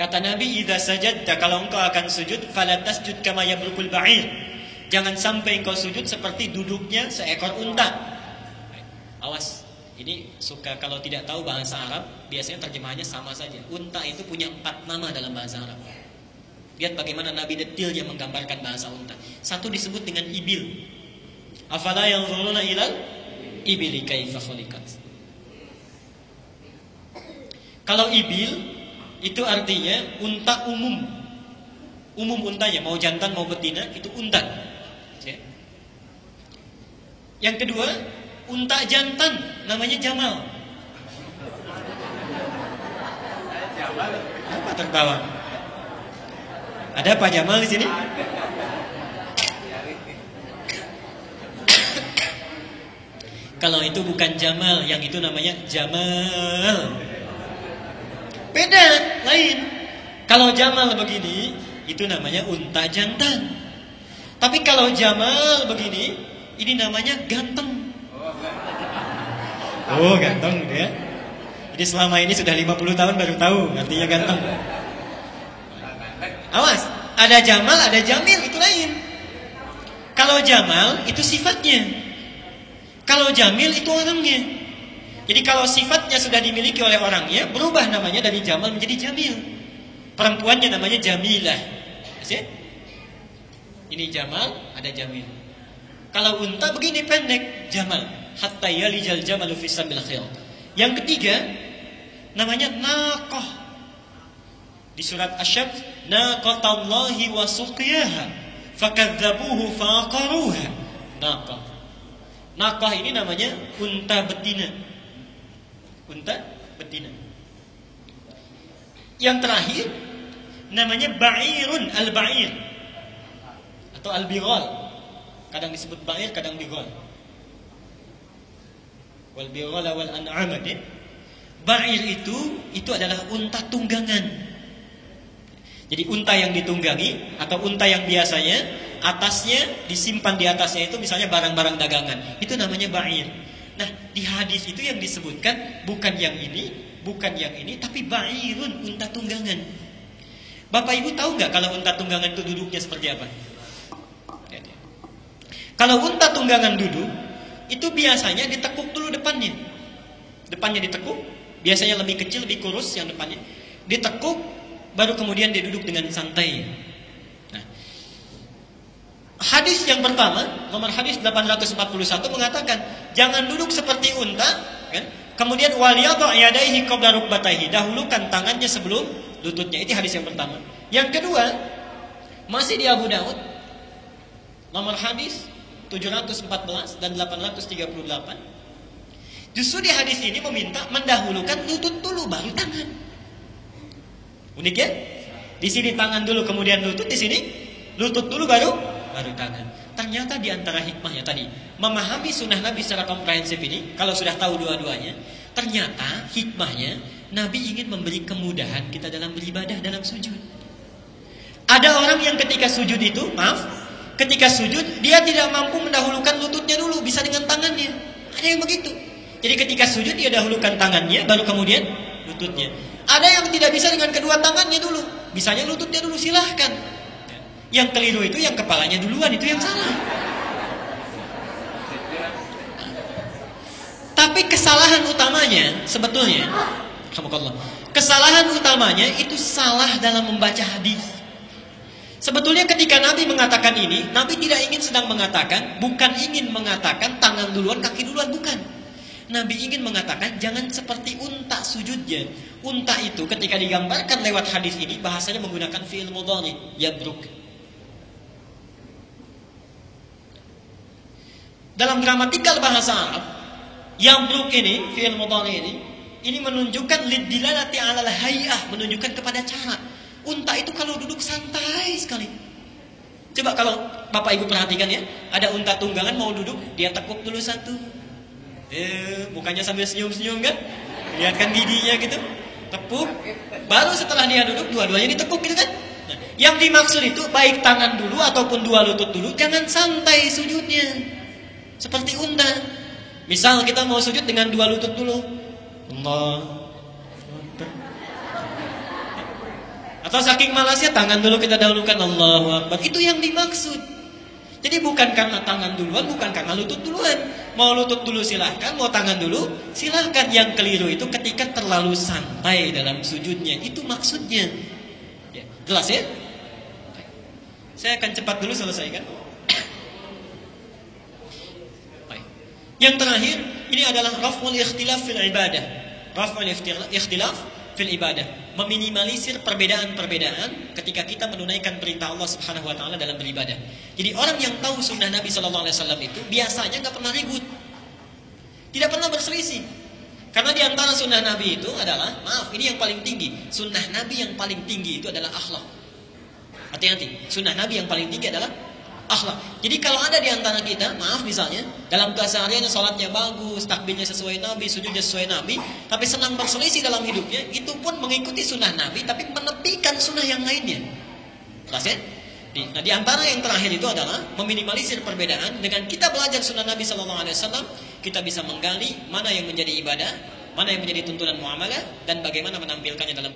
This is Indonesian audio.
Kata Nabi, idza sajadta, kalau engkau akan sujud, fala tasjud kama yabrukul ba'ir. Jangan sampai engkau sujud seperti duduknya seekor unta. Awas, ini suka kalau tidak tahu bahasa Arab, biasanya terjemahannya sama saja. Unta itu punya 4 nama dalam bahasa Arab. Lihat bagaimana Nabi detailnya menggambarkan bahasa unta. Satu disebut dengan ibil. Afala yanzuruna ilal ibili kaifa khuliqat. Kalau ibil itu artinya unta umum. Umum untanya, mau jantan mau betina, itu unta. Ya. Yang kedua, unta jantan, namanya Jamal. Apa tertawa? Ada Pak Jamal di sini? Kalau itu bukan Jamal, yang itu namanya Jamal. Beda, lain. Kalau Jamal begini, itu namanya unta jantan. Tapi kalau Jamal begini, ini namanya ganteng. Oh, ganteng ya. Jadi selama ini sudah 50 tahun baru tahu artinya ganteng. Awas, ada Jamal, ada Jamil, itu lain. Kalau Jamal itu sifatnya. Kalau Jamil itu orangnya. Jadi kalau sifatnya sudah dimiliki oleh orangnya, berubah namanya dari Jamal menjadi Jamil. Perempuannya namanya Jamilah. Ini Jamal, ada Jamil. Kalau unta begini pendek, Jamal. Hatta yalijal jamalu fi sambil khil. Yang ketiga, namanya Naqah. Di surat Asy-Syams, naqatallahi wa suqiyaha fakadzabuhu faqaruha. Naqah. Naqah ini namanya unta betina. Unta betina. Yang terakhir namanya ba'irun, al-ba'ir atau al-bighal. Kadang disebut ba'ir, kadang bighal. Wal bighala wal an'am. Ba'ir itu adalah unta tunggangan. Jadi unta yang ditunggangi atau unta yang biasanya atasnya disimpan di atasnya itu misalnya barang-barang dagangan. Itu namanya ba'ir. Nah, di hadis itu yang disebutkan bukan yang ini, bukan yang ini, tapi ba'irun, unta tunggangan. Bapak Ibu tahu nggak kalau unta tunggangan itu duduknya seperti apa? Kalau unta tunggangan duduk, itu biasanya ditekuk dulu depannya. Depannya ditekuk, biasanya lebih kecil, lebih kurus yang depannya. Ditekuk, baru kemudian dia duduk dengan santai. Nah, hadis yang pertama, nomor hadis 841 mengatakan, jangan duduk seperti unta, kan? Kemudian waliyadha yadayhi qabla rukbatayhi, dahulukan tangannya sebelum lututnya. Itu hadis yang pertama. Yang kedua, masih di Abu Daud, nomor hadis 714 dan 838. Justru di hadis ini meminta mendahulukan lutut dulu baru tangan. Unik ya? Di sini tangan dulu kemudian lutut, di sini lutut dulu baru tangan. Ternyata di antara hikmahnya tadi, memahami sunnah Nabi secara komprehensif ini, kalau sudah tahu dua-duanya, ternyata hikmahnya Nabi ingin memberi kemudahan kita dalam beribadah, dalam sujud. Ada orang yang ketika sujud itu, ketika sujud dia tidak mampu mendahulukan lututnya dulu, bisa dengan tangannya. Ada yang begitu. Jadi ketika sujud dia dahulukan tangannya, baru kemudian lututnya. Ada yang tidak bisa dengan kedua tangannya dulu, bisanya lututnya dulu, silahkan. Yang keliru itu yang kepalanya duluan, itu yang salah. Tapi kesalahan utamanya sebetulnya, kesalahan utamanya itu salah dalam membaca hadis. Sebetulnya ketika Nabi mengatakan ini, Nabi tidak ingin sedang mengatakan, bukan ingin mengatakan tangan duluan, kaki duluan, bukan. Nabi ingin mengatakan jangan seperti unta sujudnya. Unta itu ketika digambarkan lewat hadis ini bahasanya menggunakan fi'il mudhari, yabruk. Dalam gramatikal bahasa Arab, yabruk ini, fi'il mudhari ini menunjukkan lidilalati 'alal hay'ah, menunjukkan kepada cara. Unta itu kalau duduk santai sekali. Coba kalau Bapak Ibu perhatikan ya, ada unta tunggangan mau duduk, dia tekuk dulu satu. Bukannya sambil senyum-senyum kan? Lihatkan giginya gitu, tepuk. Baru setelah dia duduk, dua-duanya ditekuk gitu kan? Nah, yang dimaksud itu baik tangan dulu ataupun dua lutut dulu, jangan santai sujudnya. Seperti unta. Misal kita mau sujud dengan dua lutut dulu. Allah. Atau saking malasnya tangan dulu kita dahulukan, Allahu Akbar. Itu yang dimaksud. Jadi bukan karena tangan duluan, bukan karena lutut duluan. Mau lutut dulu silahkan, mau tangan dulu silahkan. Yang keliru itu ketika terlalu santai dalam sujudnya. Itu maksudnya. Ya, jelas ya? Saya akan cepat dulu selesaikan. Yang terakhir, ini adalah raf'ul ikhtilaf fil ibadah. Raf'ul ikhtilaf fil ibadah, meminimalisir perbedaan-perbedaan ketika kita menunaikan perintah Allah Subhanahu wa taala dalam beribadah. Jadi orang yang tahu sunnah Nabi sallallahu alaihi wasallam itu biasanya enggak pernah ribut. Tidak pernah berselisih. Karena di antara sunnah Nabi itu adalah, maaf, ini yang paling tinggi. Sunnah Nabi yang paling tinggi itu adalah akhlak. Hati-hati, sunnah Nabi yang paling tinggi adalah akhlak. Jadi kalau ada di antara kita, maaf misalnya, dalam kesehariannya sholatnya bagus, takbirnya sesuai Nabi, sujudnya sesuai Nabi, tapi senang berselisih dalam hidupnya, itu pun mengikuti sunnah Nabi, tapi menepikan sunnah yang lainnya. Jelas ya? Nah, di antara yang terakhir itu adalah meminimalisir perbedaan. Dengan kita belajar sunnah Nabi SAW, kita bisa menggali mana yang menjadi ibadah, mana yang menjadi tuntunan muamalah, dan bagaimana menampilkannya dalam